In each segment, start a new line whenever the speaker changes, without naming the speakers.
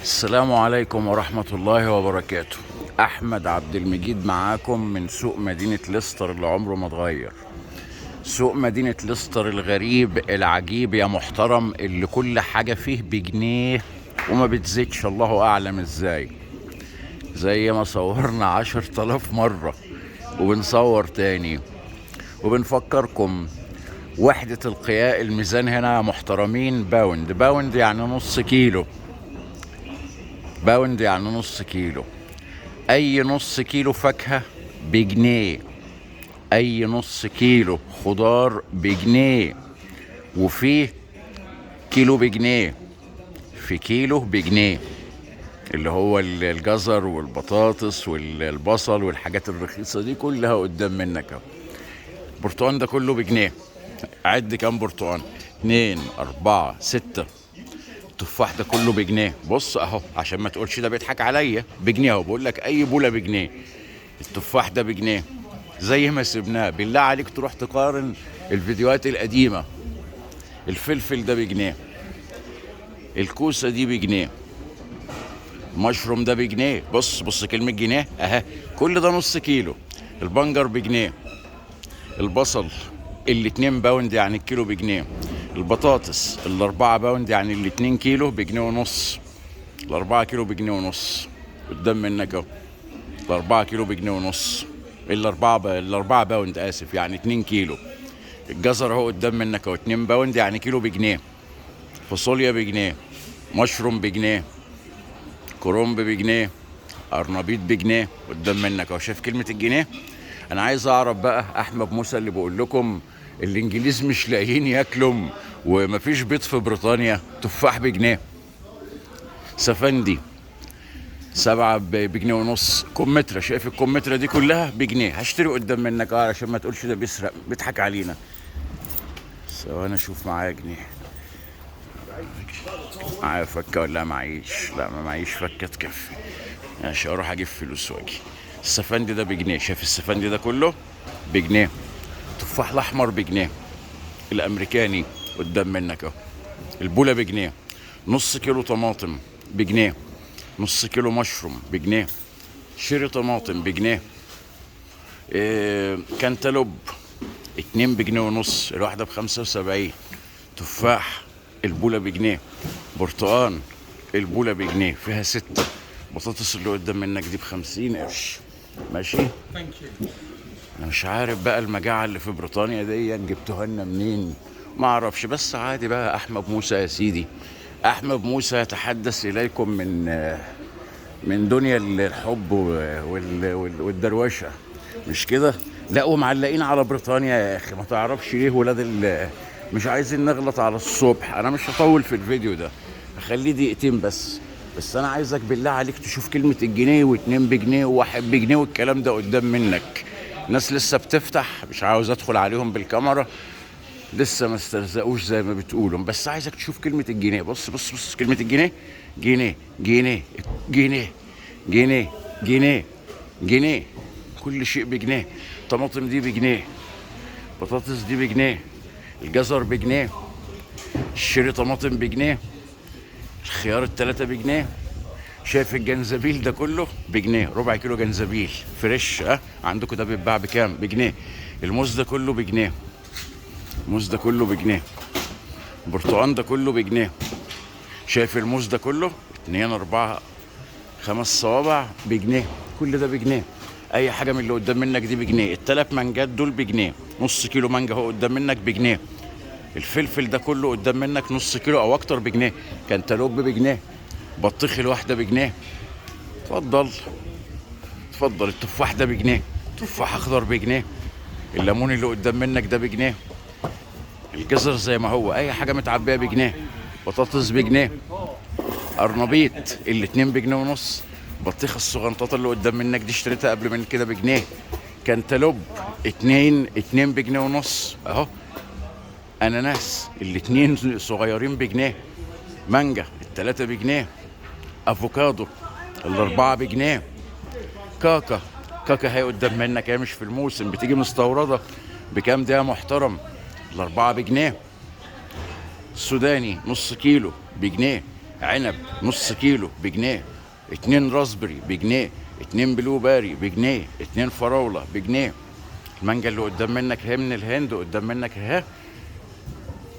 السلام عليكم ورحمة الله وبركاته. أحمد عبد المجيد معاكم من سوق مدينة ليستر اللي عمره ما اتغير. سوق مدينة ليستر الغريب العجيب يا محترم، اللي كل حاجة فيه بجنيه وما بتزيدش، الله أعلم ازاي. زي ما صورنا 10,000 مرة وبنصور تاني وبنفكركم. وحدة القياء الميزان هنا يا محترمين باوند يعني نص كيلو. باوند يعني نص كيلو. اي نص كيلو فاكهة بجنيه، اي نص كيلو خضار بجنيه، وفيه كيلو بجنيه، في كيلو بجنيه، اللي هو الجزر والبطاطس والبصل والحاجات الرخيصة دي كلها قدام منك اهو. البرتقال ده كله بجنيه. عد كام برتقال؟ 2 4 6. التفاح ده كله بجنيه. بص اهو، عشان ما تقولش ده بيضحك عليا، بجنيه اهو. بقول لك اي بوله بجنيه. التفاح ده بجنيه. زي ما سبناه بالله عليك تروح تقارن الفيديوهات القديمه. الفلفل ده بجنيه. الكوسه دي بجنيه. المشروم ده بجنيه. بص كلمه جنيه اهي. كل ده نص كيلو. البنجر بجنيه. البصل الاتنين باوند يعني الكيلو بجنيه. البطاطس الاربعة باوند يعني الاتنين كيلو بجنيه ونص. الاربعة كيلو بجنيه ونص قدام منك اهو. الاربعة كيلو بجنيه ونص. الاربعة باوند اسف يعني 2 كيلو. الجزر اهو قدام منك اهو 2 باوند يعني كيلو بجنيه. فاصوليا بجنيه. مشروم بجنيه. كرنب بجنيه. قرنبيط بجنيه قدام منك اهو. شايف كلمة الجنيه؟ انا عايز اعرف بقى احمد موسى اللي بقول لكم الانجليز مش لاقيين ياكلوا ومفيش بيض في بريطانيا. تفاح بجنيه. سفندي 7 بجنيه ونص. كمثرى، شايف الكمثرى دي كلها بجنيه. هشتري قدام منك عشان ما تقولش ده بيسرق بيضحك علينا. ثواني اشوف معايا جنيه. معايا فكه ولا معيش؟ لا ما معيش فكه تكفي. ماشي اروح اجيب فلوس واجي. السفندي ده بجنيه. شايف السفندي ده كله بجنيه. التفاح الاحمر بجنيه. الامريكاني قدام منك اهو. البوله بجنيه. نص كيلو طماطم بجنيه. نص كيلو مشروم بجنيه. شيري طماطم بجنيه. كانتالوب 2 بجنيه ونص، الواحده ب75. تفاح البوله بجنيه. برتقان البوله بجنيه فيها 6. بطاطس اللي قدام منك دي ب50 قرش. ماشي. انا مش عارف بقى المجاعه اللي في بريطانيا دي جبتوها لنا منين، ما اعرفش، بس عادي بقى. احمد موسى يا سيدي، احمد موسى يتحدث اليكم من دنيا الحب والدروشه، مش كده؟ لا ومعلقين على بريطانيا يا اخي. ما تعرفش ليه ولاد مش عايزين نغلط على الصبح. انا مش هطول في الفيديو ده، هخليه دقيقتين بس انا عايزك بالله عليك تشوف كلمه الجنيه واتنين بجنيه وواحد بجنيه والكلام ده قدام منك. ناس لسه بتفتح، مش عاوز ادخل عليهم بالكاميرا، لسه ما استرزقوش زي ما بتقولوا، بس عايزك تشوف كلمة الجنيه. بص كلمة الجنيه. جنيه جنيه جنيه جنيه جنيه جنيه. كل شيء بجنيه. طماطم دي بجنيه. بطاطس دي بجنيه. الجزر بجنيه. الشيري طماطم بجنيه. الخيار التلاتة بجنيه. شايف الجنزبيل ده كله بجنيه. ربع كيلو جنزبيل فريش. عندكم ده بيتباع بكام؟ بجنيه. الموز ده كله بجنيه. الموز ده كله بجنيه. البرتقال ده كله بجنيه. شايف الموز ده كله 2 4 5 صوابع بجنيه. كل ده بجنيه. اي حاجه من اللي قدام منك دي بجنيه. الثلاث مانجات دول بجنيه. نص كيلو مانجا اهو قدام منك بجنيه. الفلفل ده كله قدام منك نص كيلو او اكتر بجنيه. كانتالوب بجنيه. بطيخ الواحده بجنيه. اتفضل اتفضل. التفاح ده بجنيه. تفاح اخضر بجنيه. الليمون اللي قدام منك ده بجنيه. الجزر زي ما هو، اي حاجه متعبيه بجنيه. بطاطس بجنيه. قرنبيط الاتنين بجنيه ونص. بطيخه الصغنططه اللي قدام منك دي اشتريتها قبل من كده بجنيه. كانتالوب اتنين بجنيه ونص اهو. اناناس الاتنين صغيرين بجنيه. مانجا التلاتة بجنيه. افوكادو الاربعة بجنيه. كاكا هي قدام منك، هي مش في الموسم، بتيجي مستوردة. بكام دي يا محترم؟ الاربعة بجنيه. السوداني نص كيلو بجنيه. عنب نص كيلو بجنيه، 2 راسبري بجنيه، 2 بلو باري بجنيه، 2 فراولة بجنيه. المانجا اللي قدام منك اهي من الهند، قدام منك اهي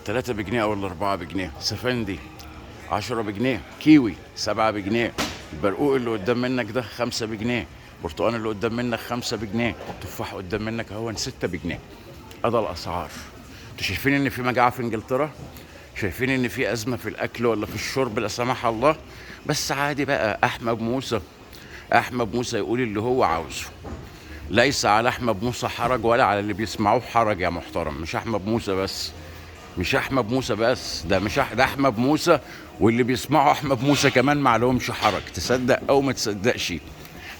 3 بجنيه او 4 بجنيه. سفندي 10 بجنيه. كيوي 7 بجنيه. البرقوق اللي قدام منك ده 5 بجنيه. برتقان اللي قدام منك 5 بجنيه. تفاح قدام منك اهو 6 بجنيه. ادي الاسعار. انتوا شايفين ان في مجاعه في انجلترا؟ شايفين ان في ازمه في الاكل ولا في الشرب لا سمح الله؟ بس عادي بقى. احمد موسى يقول اللي هو عاوزه. ليس على احمد موسى حرج ولا على اللي بيسمعوه حرج يا محترم. مش احمد موسى بس، مش احمد موسى بس، ده مش ده احمد موسى واللي بيسمعوا احمد موسى كمان ما عليهمش حرج. تصدق او ما تصدقش.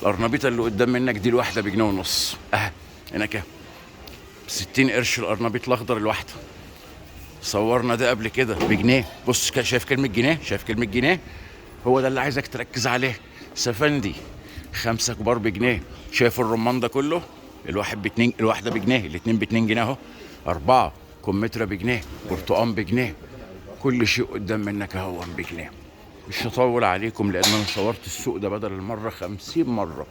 القرنبيطه اللي قدام منك دي الواحده بجنيه ونص. هناك 60 قرش القرنبيط الاخضر الواحده. صورنا ده قبل كده بجنيه. بص شايف كلمه جنيه؟ شايف كلمه جنيه؟ هو ده اللي عايزك تركز عليه. سفندي 5 كبار بجنيه. شايف الرمان ده كله؟ الواحد باتنين، الواحده بجنيه، الاتنين ب2 جنيه اهو. 4 كمثرى بجنيه. برتقان بجنيه. كل شيء قدام منك اهو بجنيه. مش هطول عليكم لان انا صورت السوق ده بدل المره 50 مره،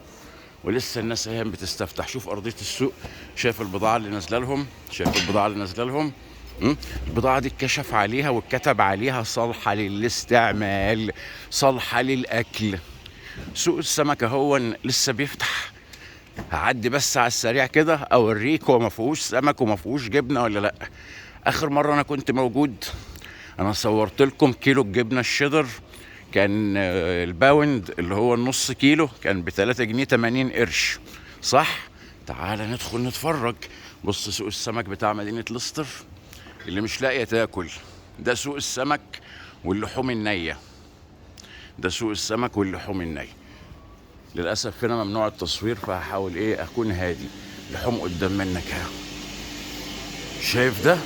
ولسه الناس اهي بتستفتح. شوف ارضيه السوق، شايف البضاعه اللي نازله لهم؟ شايف البضاعه اللي نازله لهم؟ البضاعه دي اتكشف عليها واتكتب عليها صالحه للاستعمال، صالحه للاكل. سوق السمك اهو لسه بيفتح. هعدي بس على السريع كده اوريك هو ما فيهوش سمك وما فيهوش جبنه ولا لا. اخر مره انا كنت موجود انا صورت لكم كيلو الجبنه الشيدر، كان الباوند اللي هو النص كيلو كان ب 3 جنيه 80 قرش، صح؟ تعال ندخل نتفرج. بص سوق السمك بتاع مدينه ليستر. اللي مش لاقيه تاكل، ده سوق السمك واللحوم النيه. ده سوق السمك واللحوم النيه. للاسف هنا ممنوع التصوير فهحاول اكون هادي. لحوم قدام منك اهو. شايف ده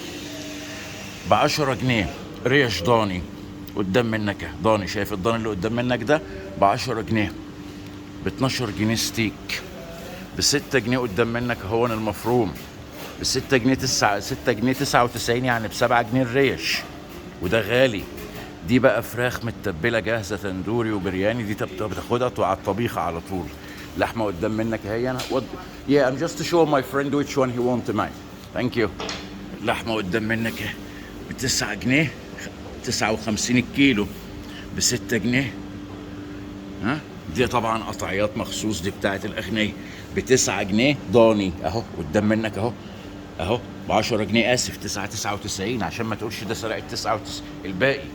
ب10 جنيه ريش ضاني قدام منك اهو. ضاني، شايف الضاني اللي قدام منك ده ب10 جنيه. ب12 جنيه ستيك. ب6 جنيه قدام منك اهو المفروم. ب6 جنيه 6 جنيه 99 يعني ب7 جنيه الريش، وده غالي. دي بقى فراخ متبله جاهزه تندوري وبرياني، دي بتاخدها على الطبيخ على طول. لحمه قدام منك اهي. انا yeah I'm just to show my friend which one he want mine. thank you. لحمه قدام منك اهي ب9 جنيه 59 الكيلو. ب6 جنيه. دي طبعا قطعيات مخصوص، دي بتاعت الاغنياء. ب9 جنيه ضاني اهو قدام منك اهو. ب10 جنيه اسف 99 عشان ما تقولش ده سرقت 99 الباقي.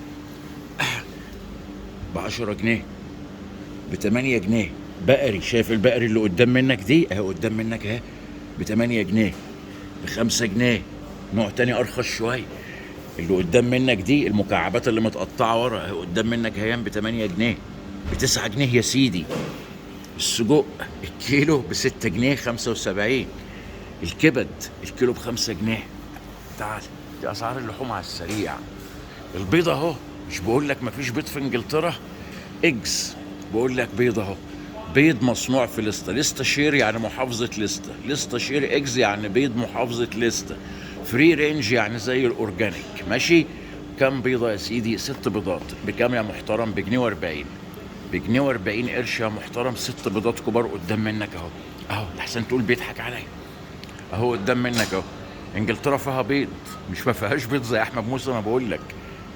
ب10 جنيه. ب8 جنيه بقري. شايف البقري اللي قدام منك دي اهي قدام منك اهي ب8 جنيه. ب5 جنيه نوع تاني ارخص شويه. اللي قدام منك دي المكعبات اللي متقطعه ورا اهي قدام منك اهي ب8 جنيه. ب9 جنيه يا سيدي. السجق الكيلو ب6 جنيه 75. الكبد الكيلو ب5 جنيه. تعال، دي اسعار اللحوم على السريع. البيض اهو، مش بقول لك مفيش بيض في انجلترا؟ اجز، بقول لك بيض اهو. بيض مصنوع في ليستا شير يعني محافظة ليستا شير اجز يعني بيض محافظة ليستا. فري رينج يعني زي الاورجانيك. ماشي. كم بيضة يا سيدي؟ 6 بيضات. بكام يا محترم؟ بجنيه و40. بجنيه و40 قرش يا محترم. 6 بيضات كبار قدام منك اهو لحسن تقول بيضحك عليا. اهو قدام منك اهو. انجلترا فيها بيض، مش ما فيهاش بيض زي احمد موسى ما بقول لك.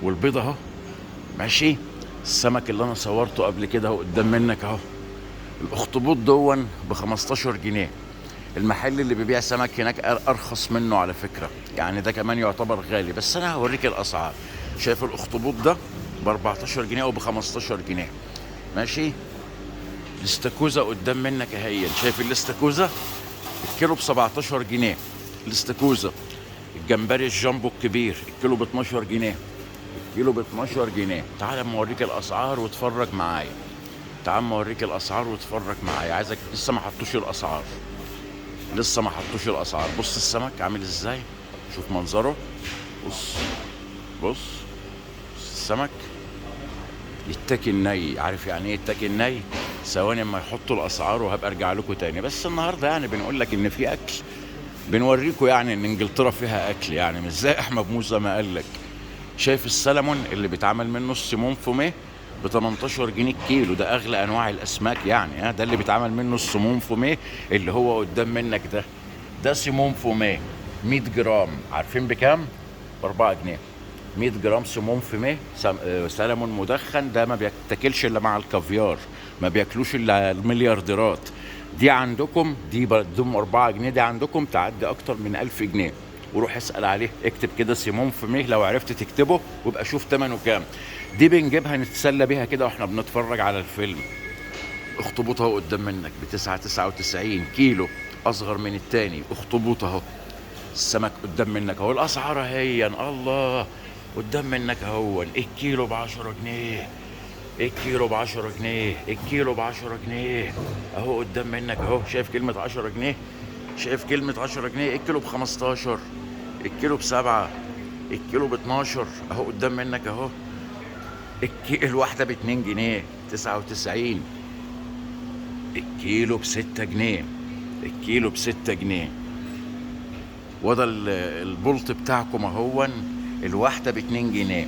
والبيض اهو. ماشي. السمك اللي انا صورته قبل كده اهو قدام منك اهو. الاخطبوط دون ب15 جنيه. المحل اللي بيبيع سمك هناك ارخص منه على فكره، يعني ده كمان يعتبر غالي، بس انا هوريك الاسعار. شايف الاخطبوط ده ب14 جنيه او ب15 جنيه. ماشي. الاستاكوزا قدام منك اهي. شايف الاستاكوزا الكيلو ب17 جنيه. الاستاكوزا. الجمبري الجامبو الكبير الكيلو ب12 جنيه. الكيلو ب12 جنيه. تعال اما اوريك الاسعار واتفرج معايا. تعال اما اوريك الاسعار واتفرج معايا. عايزك لسه ما حطوش الاسعار. بص السمك عامل ازاي، شوف منظره. بص السمك يتاكل ني. عارف يعني ايه يتاكل ني؟ ثواني اما يحطوا الاسعار وهبقى ارجع لكم تاني. بس النهارده يعني بنقول لك ان في اكل، بنوريكم يعني ان انجلترا فيها اكل، يعني مش زي احمد موسى ما قال لك. شايف السلمون اللي بيتعمل منه السيمون فوميه ب 18 جنيه الكيلو. ده اغلى انواع الاسماك يعني، ها، ده اللي بيتعمل منه السمون فوميه اللي هو قدام منك ده. ده سمون فوميه 100 جرام، عارفين بكام؟ ب 4 جنيه. 100 جرام سمون فوميه سلمون مدخن، ده ما بيتاكلش الا مع الكافيار، ما بياكلوش الا المليارديرات. دي عندكم دي بدهم 4 جنيه، دي عندكم تعدي اكتر من 1000 جنيه. وروح اسال عليه، اكتب كده سيمون فوميه لو عرفت تكتبه، وابقى شوف ثمنه كام. دي بنجيبها نتسلى بيها كده واحنا بنتفرج على الفيلم. اخطبوط اهو قدام منك ب 9.99 كيلو، اصغر من التاني. اخطبوط اهو، السمك قدام منك اهو، الاسعار اهي الله قدام منك اهو. الكيلو ب 10 جنيه، الكيلو ب 10 جنيه، الكيلو ب 10 جنيه اهو قدام منك اهو. شايف كلمة 10 جنيه؟ شايف كلمة 10 جنيه؟ الكيلو ب 15، الكيلو ب7، الكيلو ب 12 اهو قدام منك اهو. الواحدة ب 2 جنيه 99، الكيلو ب 6 جنيه، الكيلو ب 6 جنيه. وده البولت بتاعكم اهون، الواحدة ب 2 جنيه.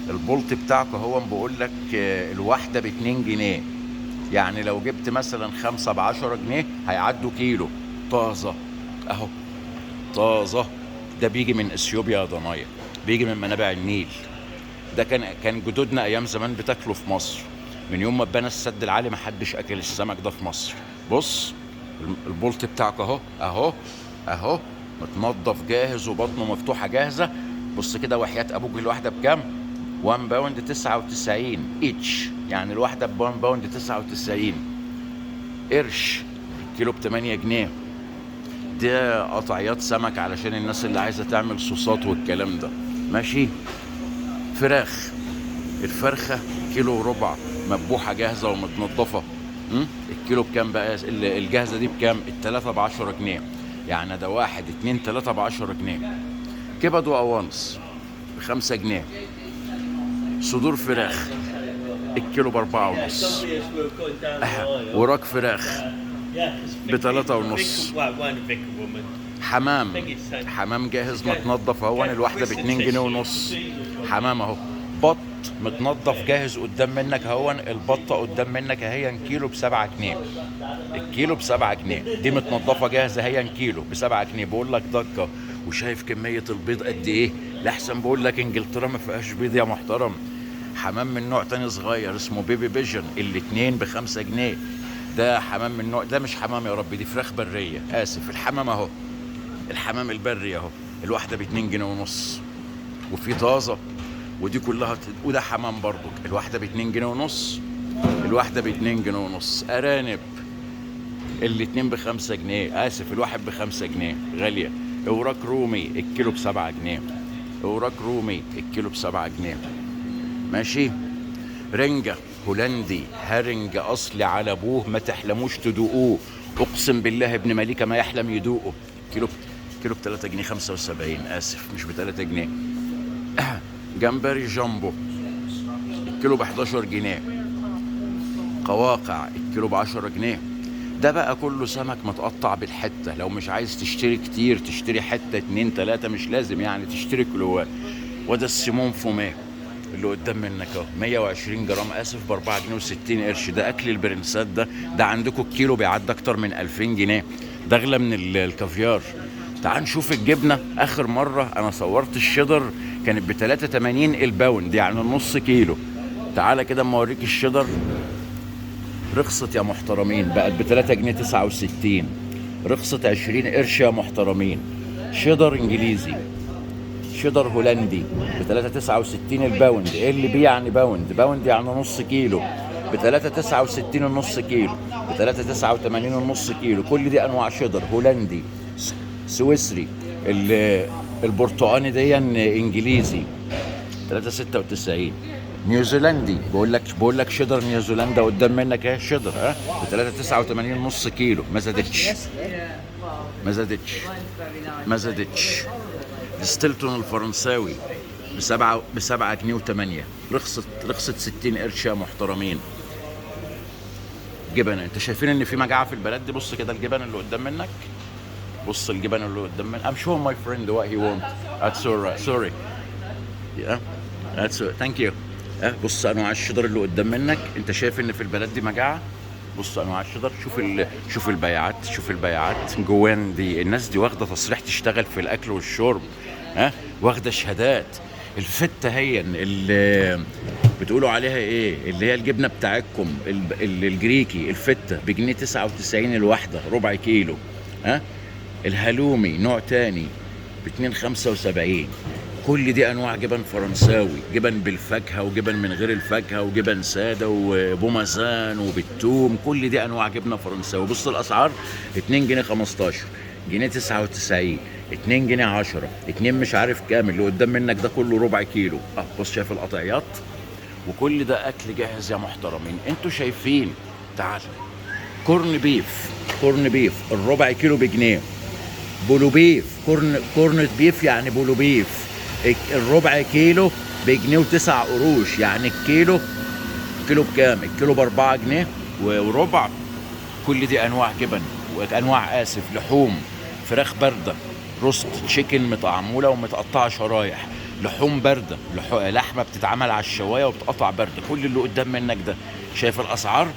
البولت بتاعكم اهون بقول لك الواحدة ب 2 جنيه. يعني لو جبت مثلا 5 ب 10 جنيه هيعدوا كيلو طازة اهو، طازة. ده بيجي من اثيوبيا يا ضنايا، بيجي من منابع النيل. ده كان جدودنا ايام زمان بتاكله في مصر. من يوم ما اتبنى السد العالي ما حدش اكل السمك ده في مصر. بص البولت بتاعك اهو اهو اهو، متنضف جاهز وبطنه مفتوحه جاهزه. بص كده، وحياة ابوك الواحده بكام؟ 1 باوند 99 اتش، يعني الواحده ب 1 باوند 99 قرش. الكيلو ب 8 جنيه. ده قطعيات سمك علشان الناس اللي عايزه تعمل صوصات والكلام ده، ماشي. فراخ، الفرخه كيلو وربع مذبوحه جاهزه ومتنضفه. الكيلو بكام بقى؟ الجاهزه دي بكام؟ التلاته ب 10 جنيه. يعني ده 1 2 3 ب 10 جنيه. كبد وقوانص ب 5 جنيه. صدور فراخ الكيلو ب4 ونص. وراك فراخ ب3 ونص. حمام، حمام جاهز متنضف اهو، الواحده ب 2 جنيه ونص. حمام اهو. بط متنضف جاهز قدام منك اهو، البطه قدام منك اهي كيلو ب7 جنيه. الكيلو ب7 جنيه، دي متنضفه جاهزه اهي كيلو ب7 جنيه. بقول لك ضجه. وشايف كميه البيض قد ايه؟ لاحسن بقول لك انجلترا ما فيهاش بيض يا محترم. حمام من نوع تاني صغير اسمه بيبي بيجن، الاتنين ب5 جنيه. ده حمام من نوع، ده مش حمام يا ربي، دي فراخ بريه، اسف. الحمام اهو، الحمام البري اهو، الواحده ب 2 جنيه ونص. وفي طازه، ودي كلها وده حمام برضو، الواحده ب 2 جنيه ونص، الواحده ب 2 جنيه ونص. ارانب الاتنين ب5 جنيه، اسف الواحد ب5 جنيه، غاليه. اوراق رومي الكيلو ب7 جنيه، اوراق رومي الكيلو ب7 جنيه، ماشي. رنجة هولندي، هرنج اصلي على ابوه، ما تحلموش تدوقوه، اقسم بالله ابن مليكه ما يحلم يدوقه. كيلو ب 3 جنيه 75، اسف مش ب 3 جنيه. جمبري جامبو الكيلو ب 11 جنيه. قواقع الكيلو ب 10 جنيه. ده بقى كله سمك متقطع بالحته، لو مش عايز تشتري كتير تشتري حته 2 3، مش لازم يعني تشتري كيلوات. وده السيمون فوميه اللي قدام منك اهو 120 جرام، اسف ب 4 جنيه و60 قرش. ده اكل البرنسات ده عندكم الكيلو بيعدي اكتر من 2000 جنيه. ده اغلى من الكافيار. تعال نشوف الجبنه. اخر مره انا صورت الشيدر كانت ب 83 الباوند، يعني النص كيلو. تعالى كده اما اوريك الشيدر. رخصت يا محترمين، بقت ب 3 جنيه 69، رخصت 20 قرش يا محترمين. شيدر انجليزي، شيدر هولندي ب 3.69 الباوند. ايه اللي بيه يعني باوند؟ باوند يعني نص كيلو. ب 3.69 النص كيلو، ب 3.89 النص كيلو. كل دي انواع شيدر هولندي، سويسري. البرتقاني دي انجليزي 3.96. نيوزيلندي بقول لك شيدر نيوزيلندا قدام منك اهي، شيدر ها ب 3.89 نص كيلو. ما زادتش ما زادتش ما زادتش. ستيلتون الفرنساوي ب7 جنيه و8، رخصت 60 قرش يا محترمين. جبن، انت شايفين ان في مجاعه في البلد دي؟ بص كده الجبن اللي قدام منك، بص الجبن اللي قدام منك. I'm showing my friend what he want. That's alright, sorry. Yeah, that's it. Thank you. بص انواع الشجر اللي قدام منك. انت شايف ان في البلد دي مجاعه؟ بص انواع الشجر. شوف البياعات، شوف البياعات جوان دي. الناس دي واخده تصريح تشتغل في الاكل والشرب، واخده شهادات. الفته هي اللي بتقولوا عليها ايه، اللي هي الجبنه بتاعتكم الجريكي، الفته بجنيه 99 الواحده، ربع كيلو. الهلومي نوع تاني باتنين 75. كل دي انواع جبن فرنساوي، جبن بالفاكهه وجبن من غير الفاكهه وجبن ساده وبومازان وبالثوم. كل دي انواع جبنه فرنساوي. بص الاسعار: 2 جنيه 15، جنيه 99، 2 جنيه 10، 2 مش عارف كام. اللي قدام منك ده كله ربع كيلو. بص شايف القطعيات؟ وكل ده اكل جاهز يا محترمين. انتوا شايفين؟ تعال. كورن بيف الربع كيلو بجنيه. بولو بيف، كورنت بيف يعني بولو بيف، الربع كيلو بجنيه وتسع قروش. يعني الكيلو بكام؟ الكيلو ب4 جنيه وربع. كل دي انواع جبن وانواع لحوم. فراخ بارده، روست تشيكن متعموله ومتقطعه شرايح، لحوم بارده، لحمه بتتعمل على الشوايه وبتقطع بارده. كل اللي قدام منك ده. شايف الاسعار؟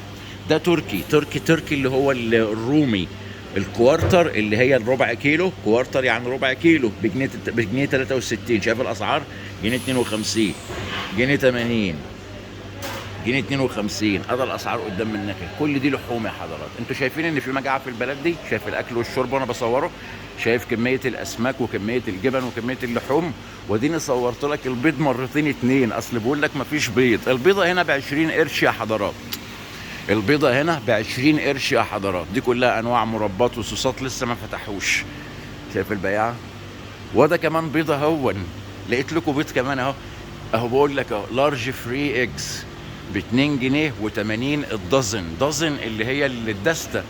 ده تركي اللي هو الرومي، الكوارتر اللي هي الربع كيلو. كوارتر يعني ربع كيلو بجنيه 63. شايف الاسعار؟ جنيه 52، جنيه 80، جنيه 52. هذا الاسعار قدام منك. كل دي لحوم يا حضرات. انتوا شايفين ان في مجاعه في البلد دي؟ شايف الاكل والشرب وانا بصوره؟ شايف كميه الاسماك وكميه الجبن وكميه اللحوم؟ وديني صورت لك البيض مرتين 2. اصل بقول لك مفيش بيض. البيضه هنا ب20 قرش يا حضرات. البيضة هنا ب20 قرش يا حضرات. دي كلها انواع مربات وصوصات لسه ما فتحوش. شايف البياعة؟ وده كمان بيضة هون. لقيت لكم بيض كمان اهو بقول لك لارج فري ايجز ب2 جنيه و80 الدزن. اللي هي الدستة.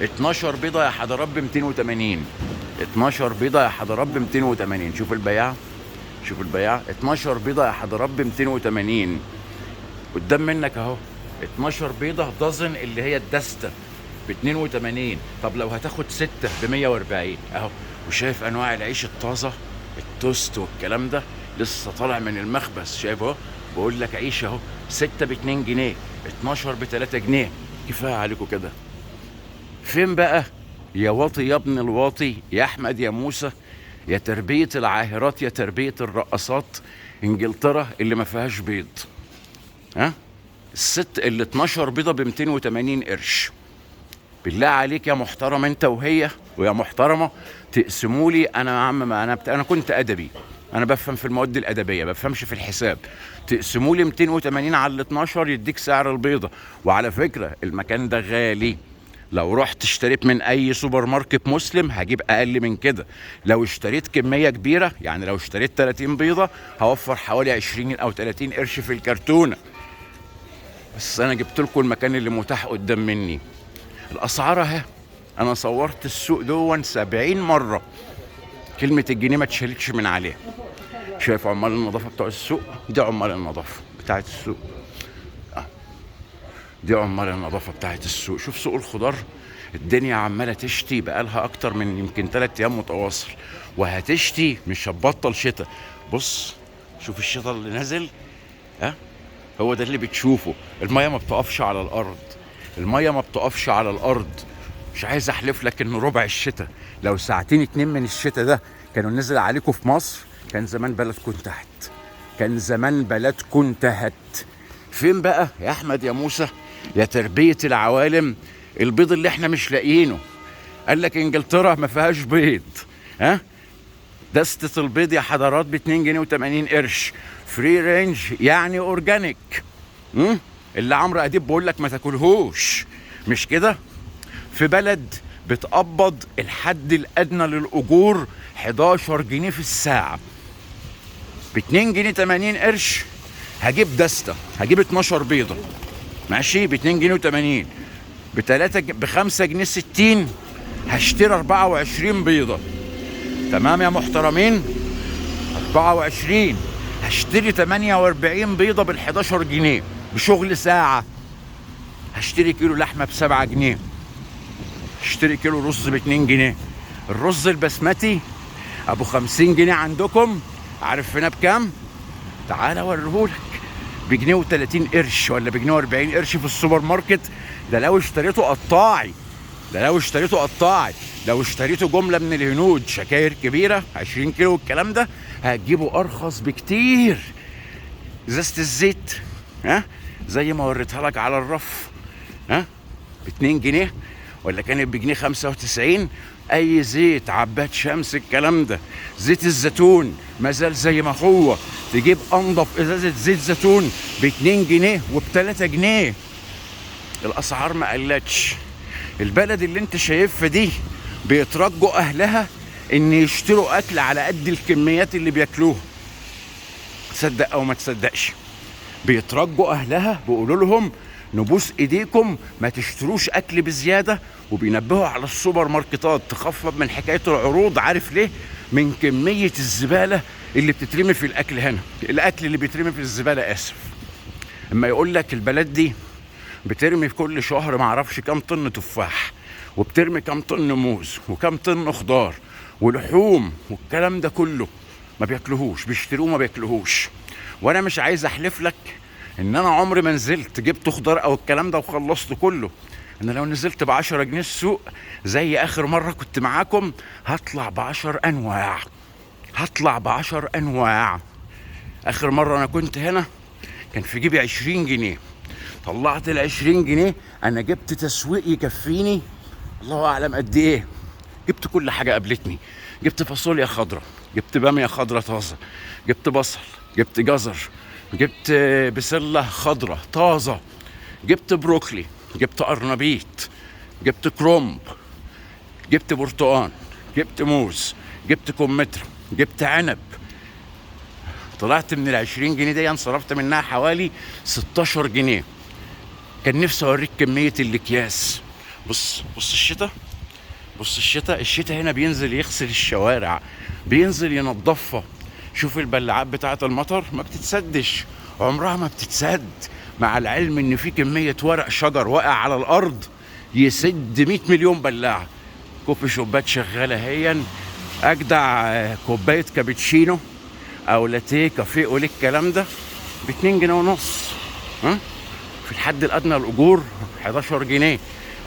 12 بيضة يا حضرات ب280. 12 بيضة يا حضرات ب280. شوف البياعة، 12 بيضة يا حضرات ب280 قدام منك اهو. 12 بيضة دزن اللي هي الدستة ب82. طب لو هتاخد 6 ب140 اهو. وشايف انواع العيش الطازة، التوست والكلام ده لسه طالع من المخبز. شايف اهو؟ بقول لك عيش اهو، 6 ب2 جنيه، 12 ب3 جنيه. كفاية عليكم كده. فين بقى يا واطي يا ابن الواطي، يا احمد يا موسى، يا تربية العاهرات، يا تربية الرقصات؟ انجلترا اللي ما فيهاش بيض. الست اللي 12 بيضة ب280 قرش. بالله عليك يا محترم انت وهي ويا محترمة، تقسموا لي. انا يا عم انا كنت ادبي، انا بفهم في المواد الادبية، بفهمش في الحساب. تقسموا لي 280 على 12 يديك سعر البيضة. وعلى فكرة المكان ده غالي. لو رحت اشتريت من اي سوبر ماركت مسلم هجيب اقل من كده. لو اشتريت كمية كبيرة، يعني لو اشتريت 30 بيضة هوفر حوالي 20 او 30 قرش في الكرتونة. بس انا جبت لكم المكان اللي متاح قدام مني. الاسعار اهي. انا صورت السوق دون 70 مرة. كلمة الجنيه ما اتشالتش من عليه. شايف عمال النظافة بتوع السوق؟ دي عمال النظافة بتاعت السوق. دي عمال النظافة بتاعت السوق. شوف سوق الخضار، الدنيا عمالة تشتي بقالها اكتر من يمكن 3 ايام متواصل، وهتشتي مش هتبطل شتاء. بص شوف الشتاء اللي نازل. هو ده اللي بتشوفه. المية ما بتقفش على الارض. مش عايز احلف لك ان ربع الشتاء، لو 2 2 من الشتاء ده كانوا نزل عليكم في مصر، كان زمان بلدكم انتهت. فين بقى يا احمد يا موسى يا تربية العوالم البيض اللي احنا مش لاقيينه؟ قال لك انجلترا ما فيهاش بيض. دستة البيض يا حضرات ب2 جنيه و80 قرش. فري رينج يعني اورجانيك. اللي عمرو اديب بقول لك ما تاكلهوش، مش كده؟ في بلد بتقبض الحد الادنى للاجور 11 جنيه في الساعه، ب2 جنيه 80 قرش هجيب دستة، هجيب 12 بيضه ماشي ب2 جنيه و80. ب5 جنيه 60 هشتري 24 بيضه. تمام يا محترمين؟ 24 هشتري 48 بيضة بال11 جنيه بشغل ساعة. هشتري كيلو لحمة ب7 جنيه. هشتري كيلو رز ب2 جنيه. الرز البسمتي ابو 50 جنيه عندكم عارف هنا بكام؟ تعال اوريهولك. بجنيه و30 قرش ولا بجنيه و40 قرش في السوبر ماركت. ده لو اشتريته قطاعي، ده لو اشتريته قطاعي. لو اشتريته جمله من الهنود شكاير كبيره 20 كيلو والكلام ده هتجيبه ارخص بكتير. ازازه الزيت ها زي ما وريتها لك على الرف ها ب2 جنيه ولا كانت بجنيه 95. اي زيت عباد شمس الكلام ده. زيت الزيتون ما زال زي ما هو. تجيب انضف ازازه زيت زيتون ب2 جنيه وب3 جنيه. الاسعار ما قلتش. البلد اللي انت شايفها دي بيترجوا اهلها ان يشتروا اكل على قد الكميات اللي بياكلوها. تصدق او ما تصدقش، بيترجوا اهلها بيقولوا لهم نبوس ايديكم ما تشتروش اكل بزياده. وبينبهوا على السوبر ماركتات تخفض من حكايه العروض. عارف ليه؟ من كميه الزباله اللي بتترمي في الاكل هنا. الاكل اللي بيترمي في الزباله، اسف. اما يقول لك البلد دي بترمي في كل شهر معرفش كام طن تفاح، وبترمي كام طن موز، وكام طن خضار ولحوم والكلام ده كله، ما بياكلوهوش، بيشتروه ما بياكلوهوش. وانا مش عايز احلف لك ان انا عمري ما نزلت جبت خضار او الكلام ده وخلصت كله. انا لو نزلت ب10 جنيه السوق زي اخر مره كنت معاكم هطلع ب10 انواع، هطلع ب10 انواع. اخر مره انا كنت هنا كان في جيبي 20 جنيه، طلعت ال20 جنيه انا جبت تسويق يكفيني الله اعلم قد ايه. جبت كل حاجه قابلتني. جبت فاصوليا خضراء، جبت باميه خضراء طازه، جبت بصل، جبت جزر، جبت بسله خضراء طازه، جبت بروكلي، جبت قرنبيط، جبت كرومب، جبت برتقان، جبت موز، جبت كمثرى، جبت عنب. طلعت من ال20 جنيه دي صرفت منها حوالي 16 جنيه. كان نفسي اوريك كميه الاكياس. بص الشتاء، بص الشتاء هنا بينزل يغسل الشوارع، بينزل ينظفها. شوف البلاعات بتاعه المطر ما بتتسدش، عمرها ما بتتسد، مع العلم ان في كميه ورق شجر واقع على الارض يسد 100 مليون بلاعه. كوفي شوبات شغاله هي، اجدع كوبايه كابتشينو او لاتيه كافيه قول الكلام ده ب2 جنيه ونص. ها في الحد الادنى الاجور 11 جنيه.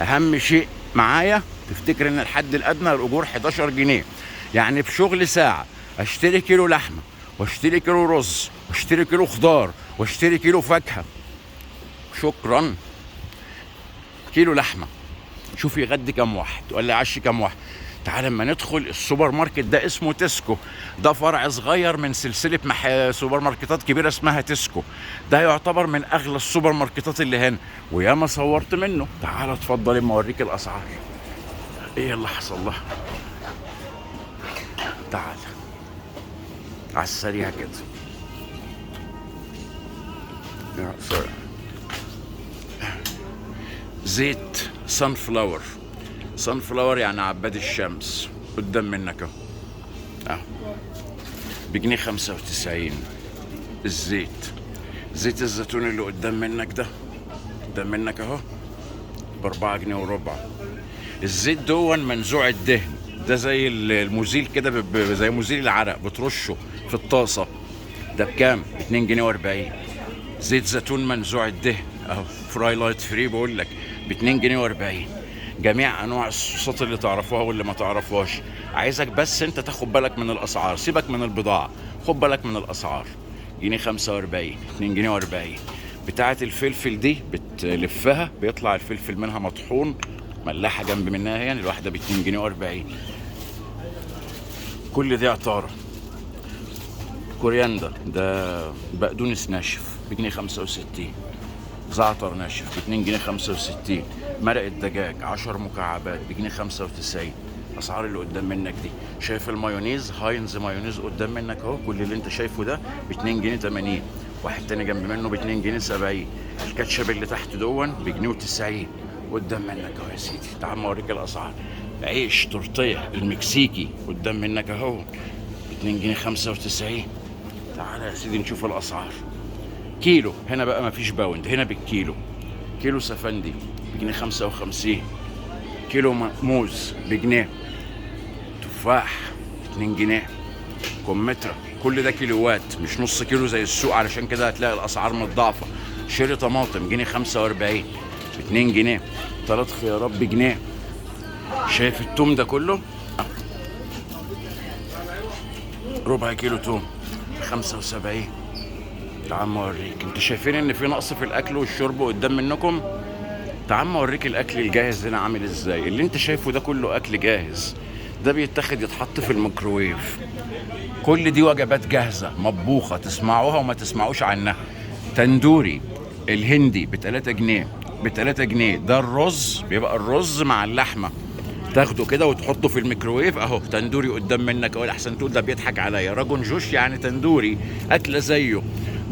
اهم شيء معايا تفتكر ان الحد الادنى الاجور 11 جنيه. يعني في شغل ساعه اشتري كيلو لحمه واشتري كيلو رز واشتري كيلو خضار واشتري كيلو فاكهه. شكرا. كيلو لحمه شوف يغدي كام واحد ولا يعشي كام واحد. تعال لما ندخل السوبر ماركت ده اسمه تيسكو، ده فرع صغير من سلسله سوبر ماركتات كبيره اسمها تيسكو. ده يعتبر من اغلى السوبر ماركتات اللي هنا وياما صورت منه. تعال اتفضل اما اوريك الاسعار ايه اللي حصل لها. تعال على السريع كده. زيت سان فلاور، سان فلاور يعني عباد الشمس قدام منك اهو بجنيه 95. الزيت، زيت الزيتون اللي قدام منك ده، قدام منك اهو ب4 جنيه وربع. الزيت دون منزوع الدهن، ده زي المزيل كده، زي مزيل العرق بترشه في الطاسه. ده بكام؟ 2 جنيه و40. زيت زيتون منزوع الدهن اهو فراي لايت فري بقول لك ب2 جنيه و40. جميع انواع الصوصات اللي تعرفوها واللي ما تعرفوهاش. عايزك بس انت تاخد بالك من الاسعار، سيبك من البضاعه، خد بالك من الاسعار. جنيه 45، 2 جنيه و40. بتاعه الفلفل دي بتلفها بيطلع الفلفل منها مطحون، ملاحه جنب منها يعني الواحده ب2 جنيه و40. كل دي عطاره. كورياندر ده بقدونس ناشف بجنيه 65. زعتر ناشف ب2 جنيه 65. مرق الدجاج 10 مكعبات بجنيه 95. الاسعار اللي قدام منك دي. شايف المايونيز هاينز مايونيز قدام منك اهو، كل اللي انت شايفه ده ب2 جنيه 80. واحد تاني جنب منه ب2 جنيه 70. الكاتشب اللي تحت دون بجنيه و90 قدام منك اهو يا سيدي. تعال اوريك الاسعار. عيش تورتيه المكسيكي قدام منك اهو ب2 جنيه 95. تعال يا سيدي نشوف الاسعار. كيلو هنا بقى مفيش باوند، هنا بالكيلو. كيلو سفندي بجنيه 55. كيلو موز بجنيه. تفاح 2 جنيه. كمثرى كل ده كيلوات مش نص كيلو زي السوق، علشان كده هتلاقي الاسعار متضاعفه. شيري طماطم جنيه 45 ب 2 جنيه، 3 خيارات بجنيه. شايف التوم ده كله؟ ربع كيلو توم 75. تعال ما اوريك، انتوا شايفين ان في نقص في الاكل والشرب قدام منكم؟ تعال ما اوريك الاكل الجاهز هنا عامل ازاي. اللي انت شايفه ده كله اكل جاهز، ده بيتاخد يتحط في الميكروويف. كل دي وجبات جاهزه مطبوخه، تسمعوها وما تسمعوش عنها. تندوري الهندي ب 3 جنيه، ب 3 جنيه. ده الرز، بيبقى الرز مع اللحمه، تاخده كده وتحطه في الميكروويف اهو. تندوري قدام منك اهو. احسن تقول ده بيضحك عليا، راجون جوش يعني تندوري، اكله زيه.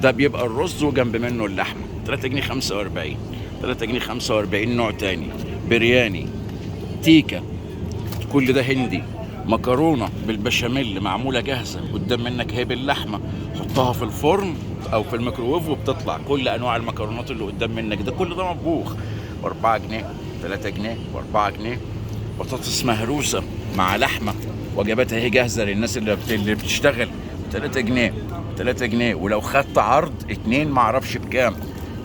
ده بيبقى الرز وجنب منه اللحمه. 3 جنيه 45، 3 جنيه 45. نوع تاني برياني، تيكا، كل ده هندي. مكرونه بالبشاميل معموله جاهزه قدام منك اهي باللحمه، حطها في الفرن او في الميكروويف وبتطلع. كل انواع المكرونات اللي قدام منك ده كل ده مطبوخ ب 4 جنيه، 3 جنيه و4 جنيه. بطاطس مهروسه مع لحمه، وجبات اهي جاهزه للناس اللي بتشتغل، 3 جنيه، 3 جنيه. ولو خدت عرض 2 معرفش بكام.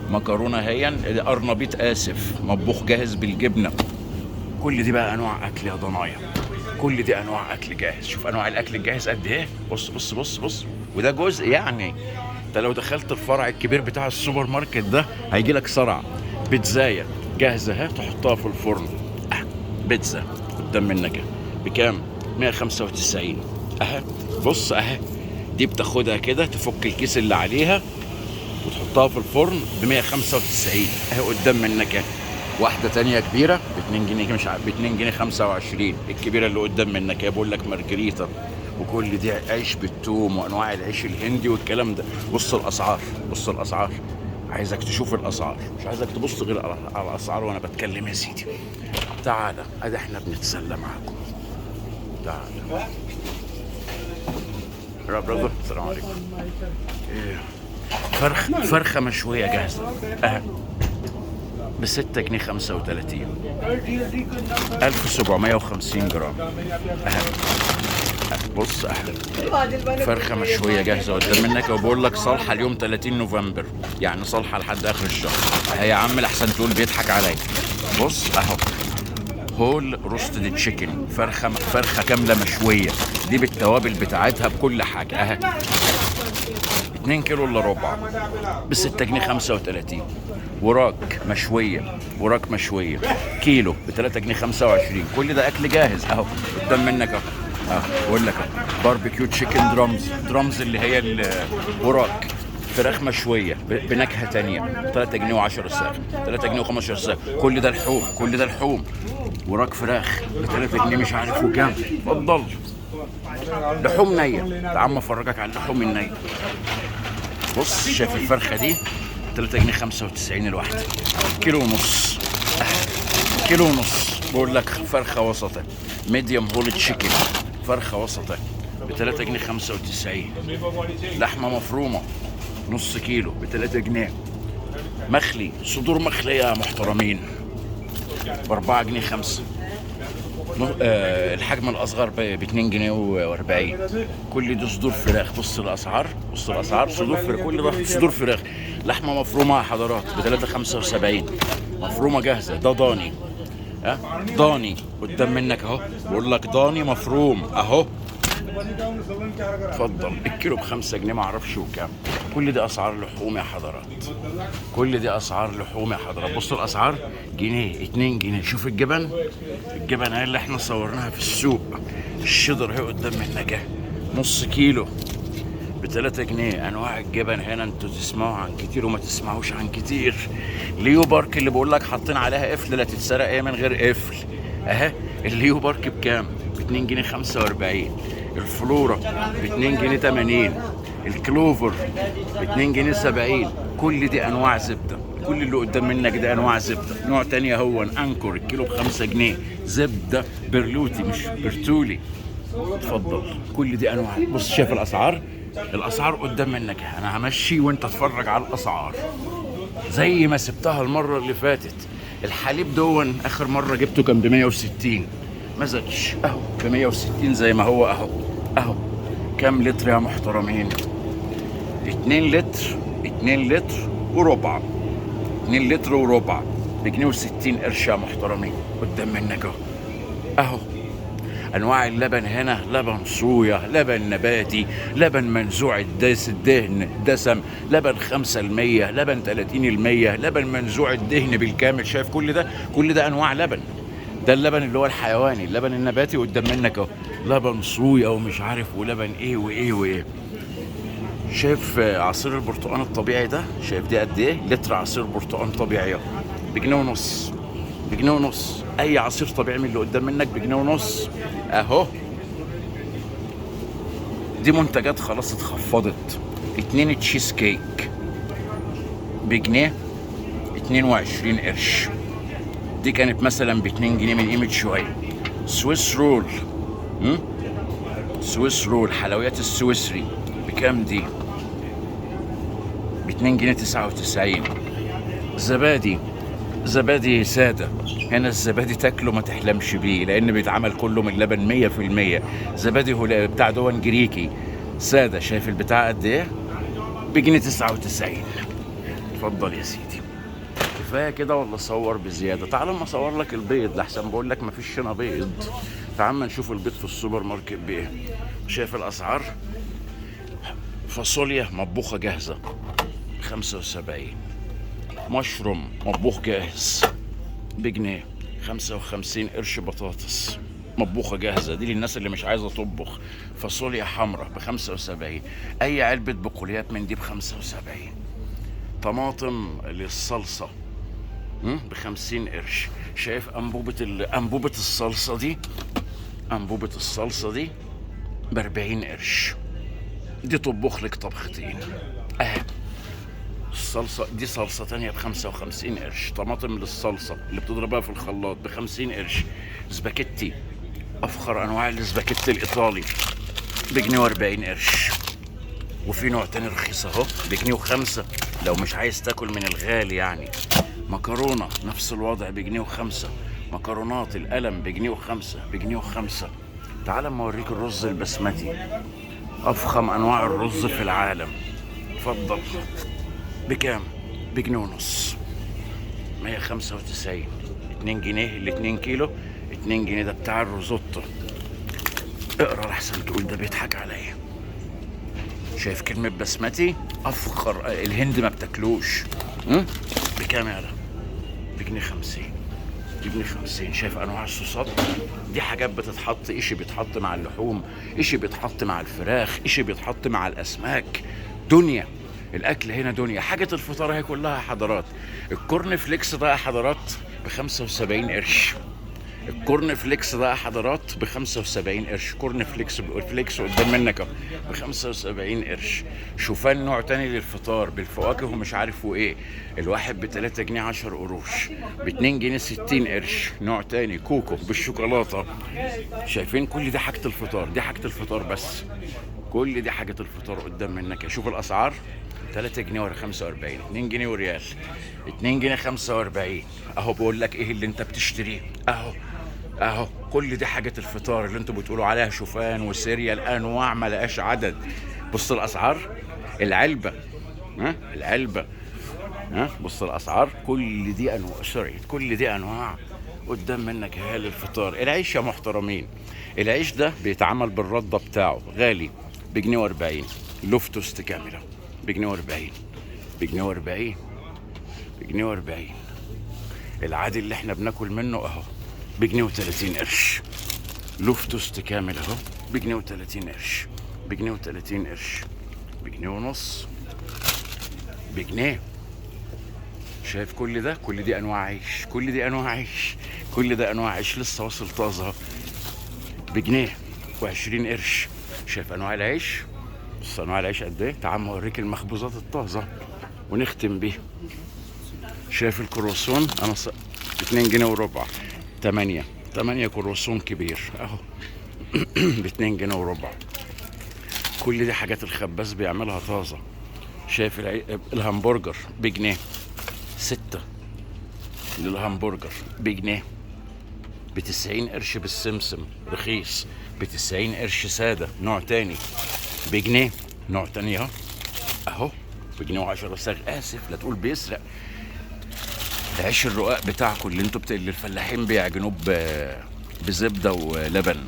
مكرونه هي قرنبيط اسف مطبوخ جاهز بالجبنه. كل دي بقى انواع اكل يا ضنايا، كل دي انواع اكل جاهز. شوف انواع الاكل الجاهز قد ايه. بص بص بص بص، وده جزء يعني. انت لو دخلت الفرع الكبير بتاع السوبر ماركت ده هيجي لك صرع. بيتزايه جاهزه اهي، تحطها في الفرن. بيتزا قدام منك بكام؟ 195 اهي. بص اهي، دي بتاخدها كده تفك الكيس اللي عليها وتحطها في الفرن ب 195 اهي قدام منك. واحده تانية كبيره ب 2 جنيه، مش عارف ب 2 جنيه 25. الكبيره اللي قدام منك بقول لك مارجريتا. وكل دي عيش بالثوم وانواع العيش الهندي والكلام ده. بص الاسعار، بص الاسعار. عايزك تشوف الاسعار، مش عايزك تبص غير على الاسعار وانا بتكلم يا سيدي. تعالى ادي احنا بنتسلى معاكم. تعالى يا برادر، السلام عليكم. فرخه مشويه جاهزه اهي ب 6 جنيه 35، 1750 جرام اهي. بص اهي فرخه مشويه جاهزه قدام منك، وبقول لك صالحه اليوم 30 نوفمبر، يعني صالحه لحد اخر الشهر اهي. يا عم لحسن تقول بيضحك عليا. بص اهو هول روستد تشيكن، فرخه كامله مشويه، دي بالتوابل بتاعتها بكل حاجه اهي. 2 كيلو الا ربع ب 6 جنيه 35. وراك مشويه، وراك مشويه كيلو ب 3 جنيه 25. كل ده اكل جاهز اهو قدام منك اهو. بقول لك باربيكيو تشيكن درامز اللي هي الوراك، فراخ مشويه بنكهه تانية 3 جنيه و10 ساغ، 3 جنيه و15 ساغ. كل ده لحوم، كل ده لحوم. وراك فراخ ب 3 جنيه مش عارف وكام. اتفضل لحوم نيه. تعال افرجك على اللحوم النيه. بص شايف الفرخه دي 3 جنيه 95 الواحده، كيلو ونص، كيلو ونص. بقول لك فرخه وسطه ميديوم هول تشيكن، فرخه وسطه ب 3 جنيه 95. لحمه مفرومه نص كيلو ب 3 جنيه. مخلي صدور مخليه يا محترمين ب 4 جنيه 5. الحجم الاصغر ب 2 جنيه و40. كل دي صدور فراخ. بص الاسعار، بص الاسعار. صدور فراخ، كل ده صدور فراخ. لحمه مفرومه يا حضرات ب 3.75 مفرومه جاهزه. ده ضاني، ضاني قدام منك اهو. بقول لك ضاني مفروم اهو. اتفضل الكيلو ب5 جنيه معرفش وكام. كل دي اسعار لحوم يا حضرات، كل دي اسعار لحوم يا حضرات. بصوا الاسعار، جنيه 2 جنيه. شوف الجبن، الجبن هي اللي احنا صورناها في السوق. الشدر هي قدام منك نص كيلو ب 3 جنيه. انواع الجبن هنا انتوا تسمعوا عن كتير وما تسمعوش عن كتير. ليو بارك اللي بقول لك حاطين عليها قفل لا تتسرق من غير قفل اهي. الليو بارك بكام؟ ب 2 جنيه 45. الفلورا ب 2 جنيه 80. الكلوفر ب 2 جنيه 70. كل دي انواع زبده، كل اللي قدام منك ده انواع زبده. نوع تاني هو انكور الكيلو ب5 جنيه، زبده برلوتي مش برتولي. اتفضل كل دي انواع. بص شايف الاسعار، الاسعار قدام منك. انا همشي وانت اتفرج على الاسعار زي ما سبتها المره اللي فاتت. الحليب دون اخر مره جبته كان ب 160، ما زادش اهو ب 160 زي ما هو اهو اهو. كام لتر يا محترمين؟ 2 لتر، 2 لتر وربع، 2 لتر وربع بجنيه و60 قرش يا محترمين. قدام منك اهو. اهو انواع اللبن هنا: لبن صويا، لبن نباتي، لبن منزوع الدهن دسم، لبن 5%، لبن 30%، لبن منزوع الدهن بالكامل. شايف كل ده؟ كل ده انواع لبن. ده اللبن اللي هو الحيواني. اللبن النباتي قدام منك اهو، لبن صويا ومش عارف ولبن ايه وايه وايه. شايف عصير البرتقال الطبيعي ده؟ شايف دي قد ايه؟ لتر عصير برتقال طبيعي اهو بجنيه ونص، بجنيه ونص. اي عصير طبيعي من اللي قدام منك بجنيه ونص اهو. دي منتجات خلاص اتخفضت. 2 تشيز كيك بجنيه 22 قرش. دي كانت مثلا ب2 جنيه من قيمه شويه. سويس رول، سويس رول حلويات السويسري بكام دي؟ ب2 جنيه 99. زبادي، زبادي ساده. هنا الزبادي تاكله ما تحلمش بيه لان بيتعمل كله من لبن 100%. زبادي بتاع دون جريكي ساده. شايف البتاع قد ايه؟ بجنيه 99. اتفضل يا سيدي. كفايه كده ولا اصور بزياده؟ تعال اما اصور لك البيض لحسن بقول لك مفيش هنا بيض. تعال اما نشوف البيض في السوبر ماركت بايه. شايف الاسعار؟ فاصوليا مطبوخه جاهزه 75. مشروم مطبوخ جاهز بجنيه. 55 قرش بطاطس مطبوخه جاهزه، دي للناس اللي مش عايزه تطبخ. فاصوليا حمراء ب 75. اي علبه بقوليات من دي ب 75. طماطم للصلصه ب 50 قرش. شايف انبوبه الصلصه دي؟ انبوبه الصلصه دي ب 40 قرش. دي تطبخ لك طبختين اهي. الصلصة دي صلصة تانية ب55 قرش. طماطم للصلصة اللي بتضربها في الخلاط ب50 قرش. سباكيتي، أفخر أنواع السباكيتي الإيطالي بجنيه و40 قرش. وفي نوع تاني رخيص أهو بجنيه و5 لو مش عايز تاكل من الغالي يعني. مكرونة نفس الوضع بجنيه و5. مكرونات القلم بجنيه و5، بجنيه و5. تعال اما اوريك الرز البسمتي، أفخم أنواع الرز في العالم. اتفضل. بكام؟ بجنيه ونص. 195. 2 جنيه ال2 كيلو. 2 جنيه ده بتاع الروزوتو. اقرا لحسن تقول ده بيضحك عليا. شايف كلمة بسمتي؟ أفخر الهند ما بتاكلوش. بكام يا ده؟ بجنيه 50. بجنيه 50. شايف أنواع الصوصات؟ دي حاجات بتتحط، إشي بيتحط مع اللحوم، إشي بيتحط مع الفراخ، إشي بيتحط مع الأسماك. دنيا الاكل هنا دنيا. حاجه الفطار هي كلها حضارات. الكورن فليكس ده يا حضرات ب 75 قرش. الكورن فليكس ده يا حضرات ب 75 قرش. كورن فليكس فليكس قدام منك ب 75 قرش. شوفان نوع تاني للفطار بالفواكه ومش عارف وايه، الواحد ب 3 جنيه 10 قروش. ب 2 جنيه 60 قرش. نوع تاني كوكو بالشوكولاته. شايفين كل دي حاجه الفطار؟ دي حاجه الفطار بس. كل دي حاجه الفطار قدام منك. شوف الاسعار: 3 جنيه ورا 45. 2 جنيه وريال. 2 جنيه 45. اهو بقول لك ايه اللي انت بتشتريه اهو. اهو كل دي حاجة الفطار اللي انتوا بتقولوا عليها شوفان وسيريال، انواع ما لقاش عدد. بص الاسعار. العلبة، العلبة، بص الاسعار. كل دي انواع، سوري، كل دي انواع قدام منك هي للفطار. العيش يا محترمين، العيش ده بيتعمل بالردة بتاعه غالي بجنيه 40. لوفتوست كاملة بجنيه 40. بجنيه 40. بجنيه 40. العادي اللي احنا بناكل منه اهو بجنيه و30 قرش. لوفتوست كامل اهو بجنيه و30 قرش. بجنيه و30 قرش. بجنيه ونص. بجنيه. شايف كل ده؟ كل دي انواع عيش، كل دي انواع عيش، كل ده انواع عيش لسه واصل طازه بجنيه و20 قرش. شايف انواع العيش؟ بص انواع العيش قد ايه. تعال اوريك المخبوزات الطازه ونختم بيه. شايف الكروسون؟ انا 2 جنيه وربع. 8 كروسون كبير اهو ب 2 جنيه وربع. كل دي حاجات الخباز بيعملها طازه. شايف الهمبرجر بجنيه. 6 للهمبرجر بجنيه. ب90 قرش بالسمسم رخيص. ب90 قرش ساده نوع تاني. بجنيه. نوع تاني اهو، اهو بجنيه و10 صاغ. اسف لا تقول بيسرق. العيش الرقاق بتاعكم اللي انتوا اللي الفلاحين بيعجنوه بزبده ولبن،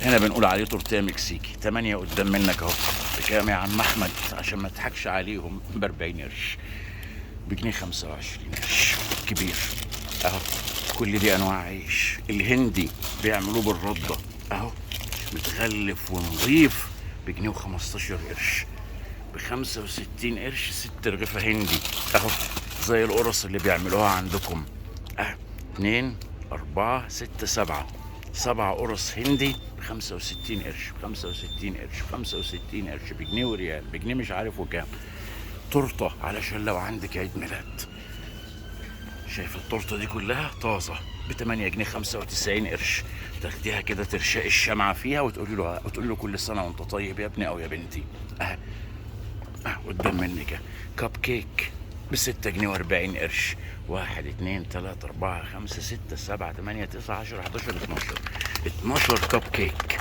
هنا بنقول عليه تورتيه مكسيكي. 8 قدام منك اهو. بكام يا عم احمد؟ عشان ما تضحكش عليهم، ب 40 قرش. بجنيه 25 قرش كبير اهو. كل دي انواع عيش. الهندي بيعملوه بالرده اهو، متغلف ونظيف، بجنيه و15 قرش. ب65 قرش 6 رغيفه هندي اهو، زي القرص اللي بيعملوها عندكم. 2 4 6 7 قرص هندي ب65 قرش، ب65 قرش، ب65 قرش، بجنيه وريال، بجنيه مش عارف وكام. تورته علشان لو عندك عيد ميلاد. شايف التورته دي كلها طازه ب 8 جنيه 95 قرش. تاخديها كده ترشقي الشمعه فيها وتقولي له كل سنه وانت طيب يا ابني او يا بنتي. قدام منك كاب كيك ب6 جنيه و40 قرش. 1 2 3 4 5 6 7 8 9 10 11 12 كاب كيك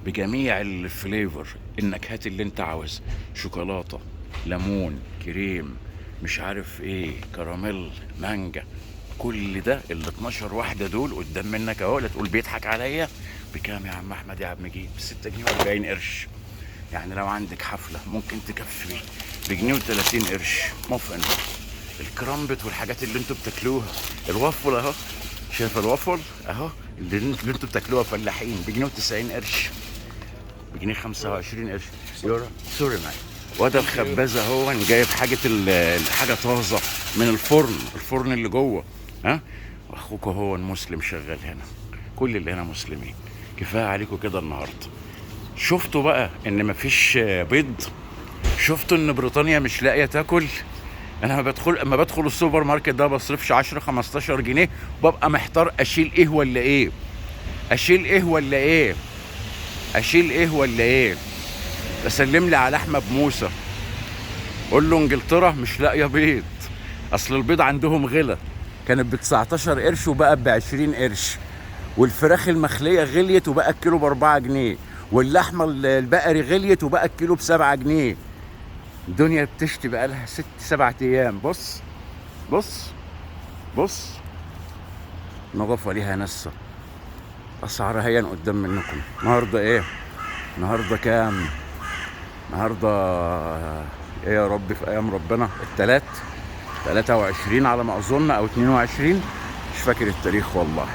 بجميع الفليفر، النكهات اللي انت عاوزها، شوكولاته، ليمون، كريم، مش عارف ايه، كراميل، مانجا. كل ده ال 12 واحده دول قدام منك اهو. لا تقول بيضحك عليا. بكام يا عم احمد يا عم جيب؟ ب6 جنيه و40 قرش. يعني لو عندك حفله ممكن تكفي بجنيه و30 قرش. مفن، الكرامبت والحاجات اللي انتوا بتاكلوها، الوافل اهو. شايف الوافل اهو اللي انتوا بتاكلوها فلاحين، بجنيه و90 قرش، بجنيه 25 قرش. يورا سوري معايا. وده الخباز اهو جايب الحاجه طازه من الفرن اللي جوه. واخوك هو مسلم شغال هنا. كل اللي هنا مسلمين. كفايه عليكم كده النهارده. شفتوا بقى ان مفيش بيض؟ شفتوا ان بريطانيا مش لاقيه تاكل؟ انا اما بدخل السوبر ماركت ده بصرفش 10 15 جنيه، ببقى محتار اشيل ايه ولا ايه، اشيل ايه ولا ايه، اشيل ايه ولا ايه. اسلم لي على احمد موسى، قول له انجلترا مش لاقيه بيض، اصل البيض عندهم غلا. كانت ب 19 قرش وبقت ب 20 قرش، والفراخ المخليه غليت وبقى الكيلو ب 4 جنيه، واللحمه البقري غليت وبقى الكيلو ب 7 جنيه. الدنيا بتشتي بقى لها 6 7 ايام. بص بص بص، نظافه ليها نسه. اسعارها هي قدام منكم. النهارده ايه؟ النهارده كام؟ النهارده ايه يا رب في ايام ربنا؟ التلات 23 على ما اظن او 22، مش فاكر التاريخ والله.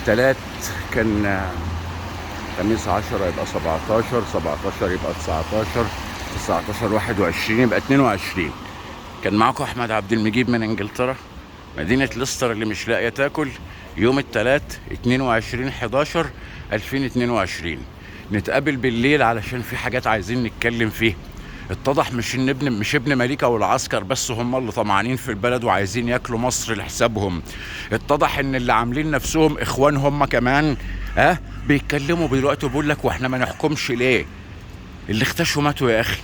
تلات كان خميس 10 يبقى 17 يبقى 19 21 يبقى 22. كان معاكم احمد عبد المجيد من انجلترا، مدينة ليستر اللي مش لاقيه تاكل. يوم الثلاث 22/11/2022 نتقابل بالليل علشان في حاجات عايزين نتكلم فيها. اتضح مش ابن مليكة والعسكر بس هم اللي طمعانين في البلد وعايزين ياكلوا مصر لحسابهم. اتضح ان اللي عاملين نفسهم اخوان هم كمان بيتكلموا دلوقتي وبيقول لك واحنا ما نحكمش ليه؟ اللي اختشوا ماتوا يا اخي،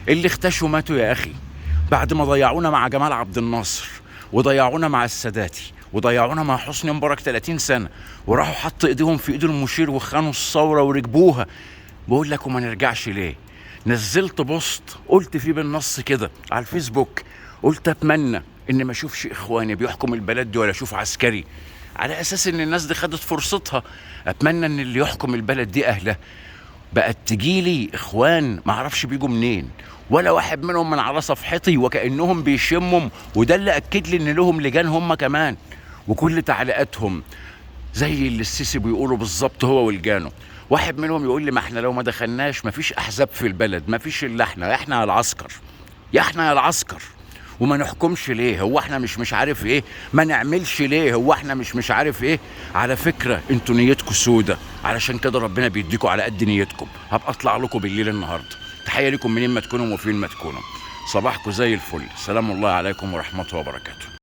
اللي اختشوا ماتوا يا اخي. بعد ما ضيعونا مع جمال عبد الناصر وضيعونا مع الساداتي وضيعونا مع حسني مبارك 30 سنة، وراحوا حطوا ايديهم في ايد المشير وخانوا الثورة وركبوها. بقول لك وما نرجعش ليه؟ نزلت بوست قلت فيه بالنص كده على الفيسبوك، قلت اتمنى ان ما اشوفش اخواني بيحكم البلد دي ولا اشوف عسكري، على اساس ان الناس دي خدت فرصتها. اتمنى ان اللي يحكم البلد دي اهله. بقت تجيلي اخوان معرفش بيجوا منين، ولا واحد منهم من على صفحتي وكأنهم بيشمهم، وده اللي اكد لي ان لهم لجان هم كمان، وكل تعليقاتهم زي اللي السيسي بيقولوا بالظبط هو ولجانه. واحد منهم يقول لي ما احنا لو ما دخلناش ما فيش احزاب في البلد، ما فيش الا احنا، احنا يا العسكر، يا احنا يا العسكر. وما نحكمش ليه؟ هو احنا مش عارف ايه؟ ما نعملش ليه؟ هو احنا مش عارف ايه؟ على فكرة انتوا نيتكم سودة، علشان كده ربنا بيديكوا على قد نيتكم. هبقى اطلع لكم بالليل النهارده. تحية لكم منين ما تكونوا وفين ما تكونوا. صباحكم زي الفل. سلام الله عليكم ورحمته وبركاته.